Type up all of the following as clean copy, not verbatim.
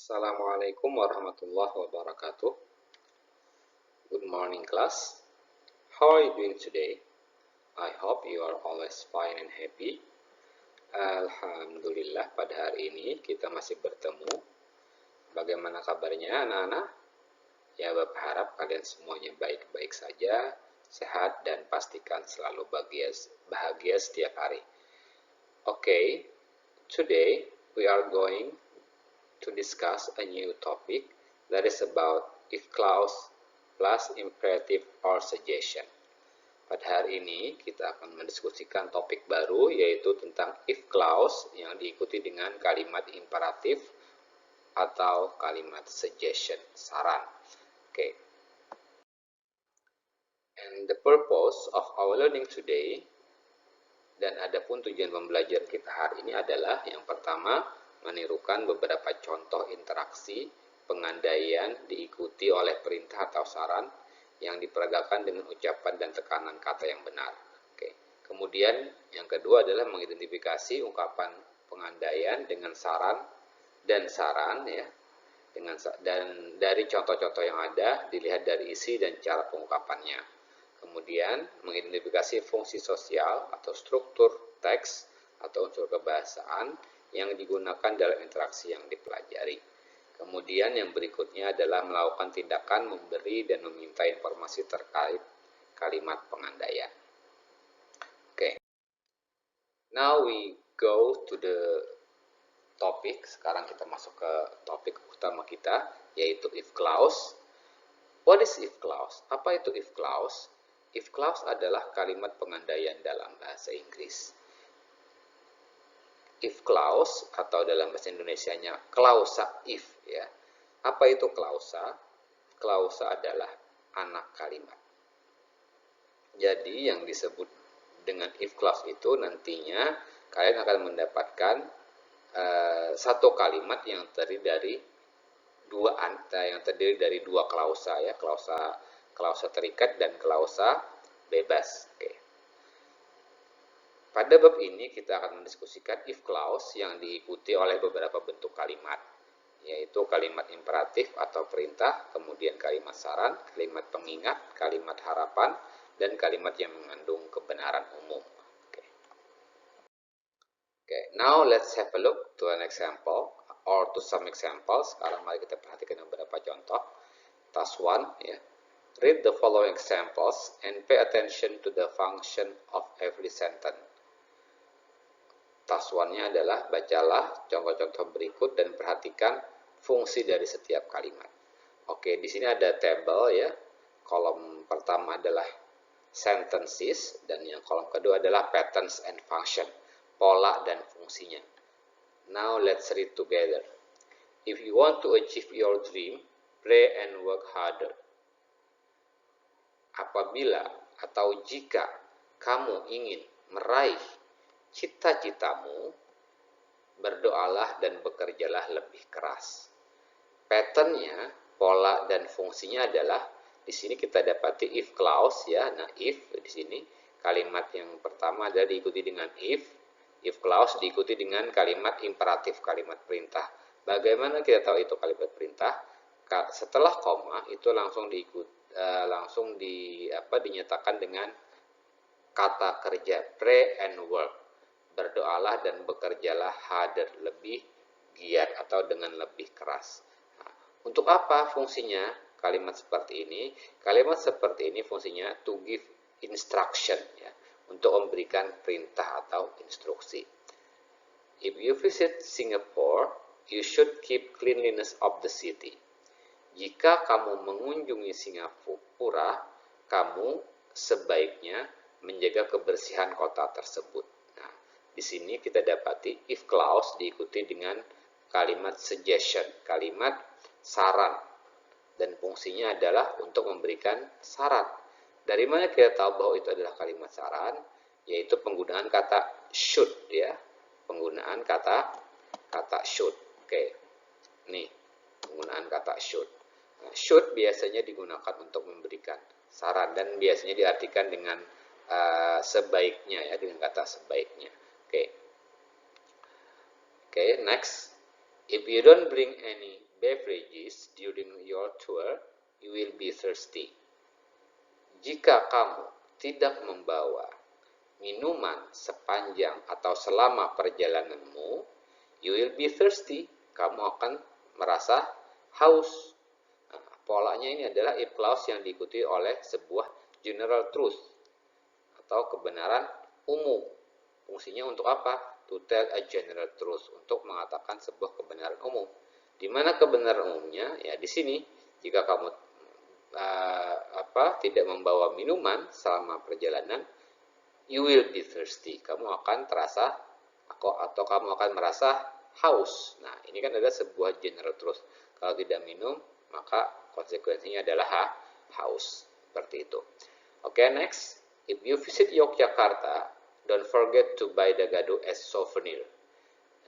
Assalamualaikum warahmatullahi wabarakatuh. Good morning class. How are you doing today? I hope you are always fine and happy. Alhamdulillah pada hari ini kita masih bertemu. Bagaimana kabarnya anak-anak? Ya, Bapak harap kalian semuanya baik-baik saja, sehat dan pastikan selalu bahagia setiap hari. Okay, today we are going to discuss a new topic that is about if clause plus imperative or suggestion. Pada hari ini kita akan mendiskusikan topik baru yaitu tentang if clause yang diikuti dengan kalimat imperatif atau kalimat suggestion, saran. Okay. And the purpose of our learning today dan adapun tujuan pembelajaran kita hari ini adalah yang pertama menirukan beberapa contoh interaksi pengandaian diikuti oleh perintah atau saran yang diperagakan dengan ucapan dan tekanan kata yang benar. Oke. Kemudian yang kedua adalah mengidentifikasi ungkapan pengandaian dengan saran dan saran ya. Dan dari contoh-contoh yang ada dilihat dari isi dan cara pengungkapannya. Kemudian mengidentifikasi fungsi sosial atau struktur teks atau unsur kebahasaan yang digunakan dalam interaksi yang dipelajari. Kemudian yang berikutnya adalah melakukan tindakan memberi dan meminta informasi terkait kalimat pengandaian. Oke. Now we go to the topic. Sekarang kita masuk ke topik utama kita yaitu if clause. What is if clause? Apa itu if clause? If clause adalah kalimat pengandaian dalam bahasa Inggris. If clause atau dalam bahasa Indonesianya klausa if ya. Apa itu klausa? Klausa adalah anak kalimat. Jadi yang disebut dengan if clause itu nantinya kalian akan mendapatkan satu kalimat yang terdiri dari dua klausa ya, klausa terikat dan klausa bebas. Oke. Pada bab ini kita akan mendiskusikan if clause yang diikuti oleh beberapa bentuk kalimat, yaitu kalimat imperatif atau perintah, kemudian kalimat saran, kalimat pengingat, kalimat harapan, dan kalimat yang mengandung kebenaran umum. Okay, now let's have a look to an example or to some examples. Sekarang mari kita perhatikan beberapa contoh. Task 1 ya. Read the following examples and pay attention to the function of every sentence. Task 1-nya adalah bacalah contoh-contoh berikut dan perhatikan fungsi dari setiap kalimat. Oke, di sini ada table ya. Kolom pertama adalah sentences dan yang kolom kedua adalah patterns and function, pola dan fungsinya. Now let's read together. If you want to achieve your dream, pray and work harder. Apabila atau jika kamu ingin meraih cita-citamu, berdoalah dan bekerjalah lebih keras. Patternnya, pola dan fungsinya adalah di sini kita dapati if clause ya. Nah, if di sini kalimat yang pertama adalah diikuti dengan if clause diikuti dengan kalimat imperatif, kalimat perintah. Bagaimana kita tahu itu kalimat perintah? Setelah koma itu langsung dinyatakan dengan kata kerja pray and work. Berdoalah dan bekerjalah harder, lebih giat atau dengan lebih keras. Nah, untuk apa fungsinya kalimat seperti ini? Kalimat seperti ini fungsinya to give instruction ya, untuk memberikan perintah atau instruksi. If you visit Singapore, you should keep cleanliness of the city. Jika kamu mengunjungi Singapura, kamu sebaiknya menjaga kebersihan kota tersebut. Nah, di sini kita dapati if clause diikuti dengan kalimat suggestion, kalimat saran, dan fungsinya adalah untuk memberikan saran. Dari mana kita tahu bahwa itu adalah kalimat saran? Yaitu penggunaan kata should ya, penggunaan kata should. Oke, nih penggunaan kata should. Nah, should biasanya digunakan untuk memberikan saran dan biasanya diartikan dengan sebaiknya ya, dengan kata sebaiknya. Oke, next. If you don't bring any beverages during your tour, you will be thirsty. Jika kamu tidak membawa minuman sepanjang atau selama perjalananmu, you will be thirsty. Kamu akan merasa haus. Nah, polanya ini adalah if clause yang diikuti oleh sebuah general truth atau kebenaran umum. Fungsinya untuk apa? To tell a general truth, untuk mengatakan sebuah kebenaran umum. Di mana kebenaran umumnya? Ya di sini. Jika kamu tidak membawa minuman selama perjalanan, you will be thirsty. Kamu akan terasa atau kamu akan merasa haus. Nah, ini kan adalah sebuah general truth. Kalau tidak minum, maka konsekuensinya adalah haus. Seperti itu. Oke, next. If you visit Yogyakarta, don't forget to buy dagadu as souvenir.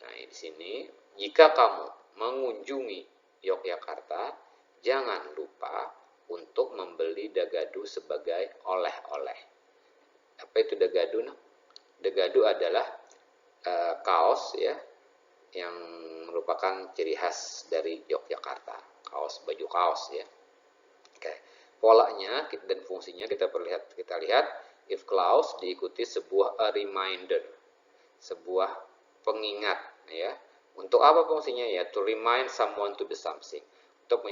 Nah, di sini, jika kamu mengunjungi Yogyakarta, jangan lupa untuk membeli dagadu sebagai oleh-oleh. Apa itu dagadu? Dagadu adalah kaos ya, yang merupakan ciri khas dari Yogyakarta. Baju kaos ya. Oke. Polanya dan fungsinya kita lihat if clause diikuti sebuah a reminder, sebuah pengingat ya. Untuk apa fungsinya ya? To remind someone to do something. Untuk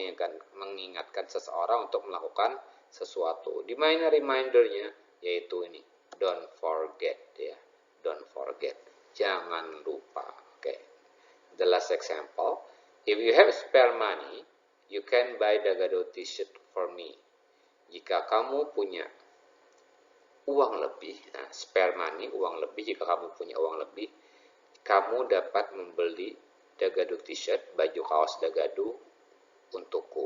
mengingatkan seseorang untuk melakukan sesuatu. Di mana remindernya? Yaitu ini, don't forget ya. Don't forget. Jangan lupa. Oke. The last example. If you have spare money, you can buy dagado t-shirt for me. Jika kamu punya uang lebih, nah spare money, uang lebih, jika kamu punya uang lebih, kamu dapat membeli dagado t-shirt, baju kaos dagado untukku.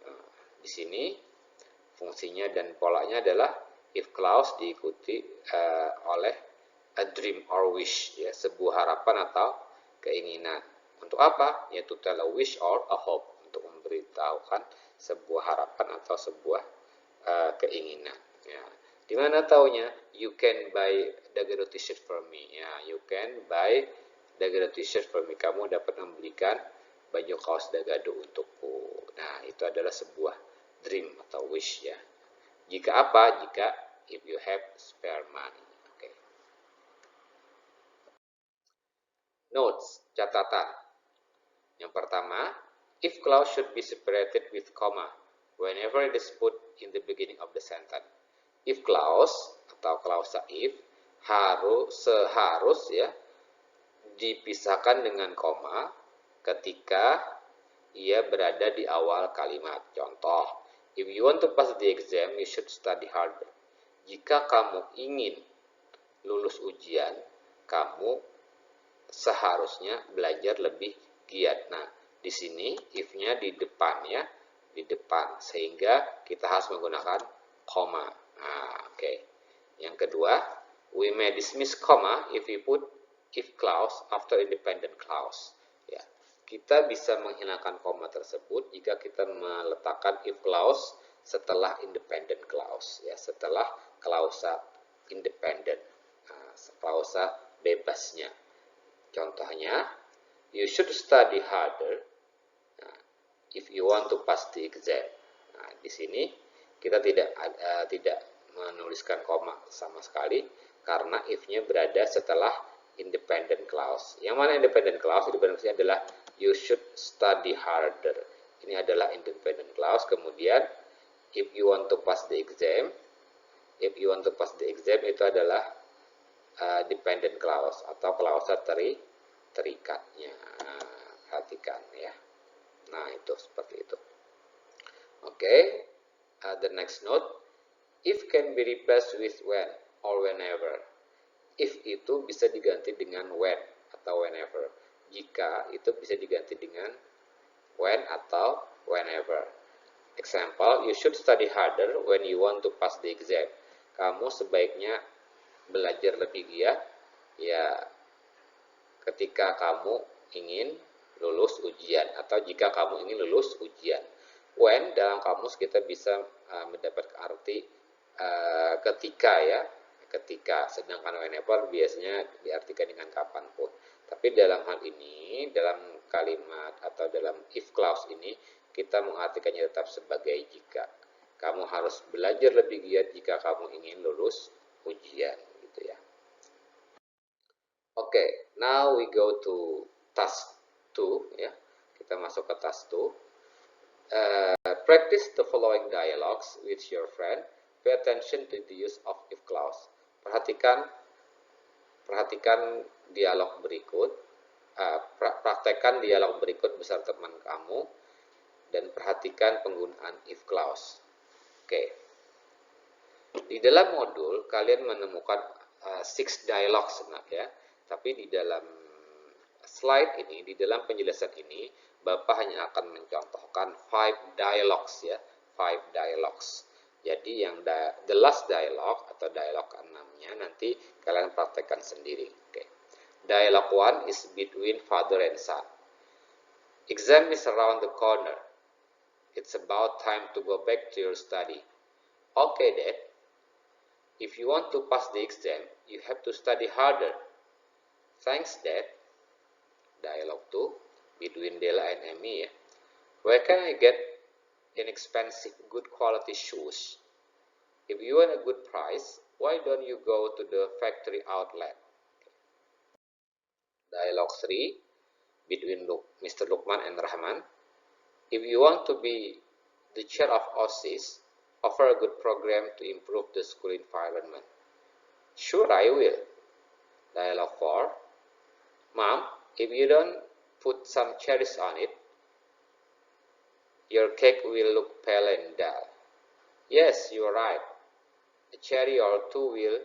Nah, di sini fungsinya dan polanya adalah if clause diikuti oleh a dream or wish ya, sebuah harapan atau keinginan. Untuk apa? Yaitu tell a wish or a hope, untuk memberitahukan sebuah harapan atau sebuah keinginan ya. Di mana taunya? You can buy dagado t-shirt for me ya. You can buy dagado t-shirt for me. Kamu dapat membelikan baju kaos dagado untukku. Nah, itu adalah sebuah dream atau wish ya. Jika apa? Jika if you have spare money. Oke. Notes, catatan. Yang pertama, if clause should be separated with comma whenever it is put in the beginning of the sentence. If clause atau klausa if seharus ya dipisahkan dengan koma ketika ia berada di awal kalimat. Contoh, if you want to pass the exam, you should study harder. Jika kamu ingin lulus ujian, kamu seharusnya belajar lebih giat. Nah, di sini if-nya di depan ya, di depan, sehingga kita harus menggunakan koma. Nah, oke. Yang kedua, we may dismiss comma if we put if clause after independent clause. Ya, kita bisa menghilangkan koma tersebut jika kita meletakkan if clause setelah independent clause, ya, setelah klausa independent, klausa bebasnya. Contohnya, you should study harder if you want to pass the exam. Nah, di sini kita tidak menuliskan koma sama sekali karena if-nya berada setelah independent clause. Yang mana independent clause? Independent clause adalah you should study harder. Ini adalah independent clause. Kemudian if you want to pass the exam, itu adalah dependent clause atau klausa terikatnya. Perhatikan ya. Nah, itu seperti itu. Oke. The next note, if can be replaced with when or whenever. If itu bisa diganti dengan when atau whenever. Jika itu bisa diganti dengan when atau whenever. Example, you should study harder when you want to pass the exam. Kamu sebaiknya belajar lebih giat ya ketika kamu ingin lulus ujian atau jika kamu ingin lulus ujian. When dalam kamus kita bisa mendapat arti ketika ya, ketika, sedangkan whenever biasanya diartikan dengan kapanpun. Tapi dalam hal ini, dalam kalimat atau dalam if clause ini, kita mengartikannya tetap sebagai jika. Kamu harus belajar lebih giat jika kamu ingin lulus ujian, gitu ya. Oke, now we go to task 2 ya. Kita masuk ke task 2. Practice the following dialogues with your friend. Pay attention to the use of if clause. Perhatikan dialog berikut. Praktekkan dialog berikut bersama teman kamu dan perhatikan penggunaan if clause. Oke. Di dalam modul kalian menemukan 6 dialog sebenarnya, tapi di dalam slide ini, di dalam penjelasan ini, Bapak hanya akan mencontohkan 5 dialogues ya, 5 dialogues. Jadi yang the last dialogue atau dialog ke-6-nya nanti kalian praktekkan sendiri. Oke. Dialogue 1 is between father and son. Exam is around the corner. It's about time to go back to your study. Okay, Dad. If you want to pass the exam, you have to study harder. Thanks, Dad. Dialogue 2 between Della and Amy. Where can I get inexpensive, good quality shoes? If you want a good price, why don't you go to the factory outlet? Dialogue 3 between Mr. Lukman and Rahman. If you want to be the chair of OSIS, offer a good program to improve the school environment. Sure, I will. Dialogue 4. Mom, if you don't put some cherries on it, your cake will look pale and dull. Yes, you're right. A cherry or two will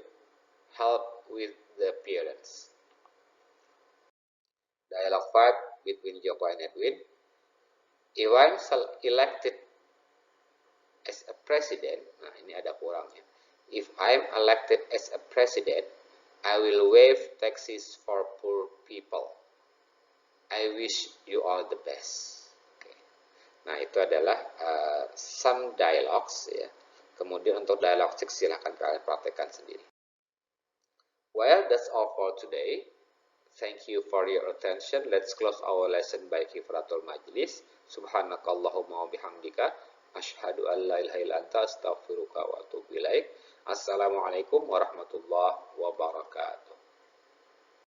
help with the appearance. Dialogue 5 between Joko and Edwin. If I'm elected as a president, nah ini ada kurangnya. If I'm elected as a president, I will waive taxes for poor people. I wish you all the best. Okay. Nah itu adalah some dialogues ya. Kemudian untuk dialog 6 silahkan kalian praktekkan sendiri. Well, that's all for today. Thank you for your attention. Let's close our lesson by kifaratul majlis. Subhanakallahumma wa bihamdika asyhadu an la ilaha illa anta astaghfiruka wa atubu ilaik. Assalamualaikum warahmatullahi wabarakatuh.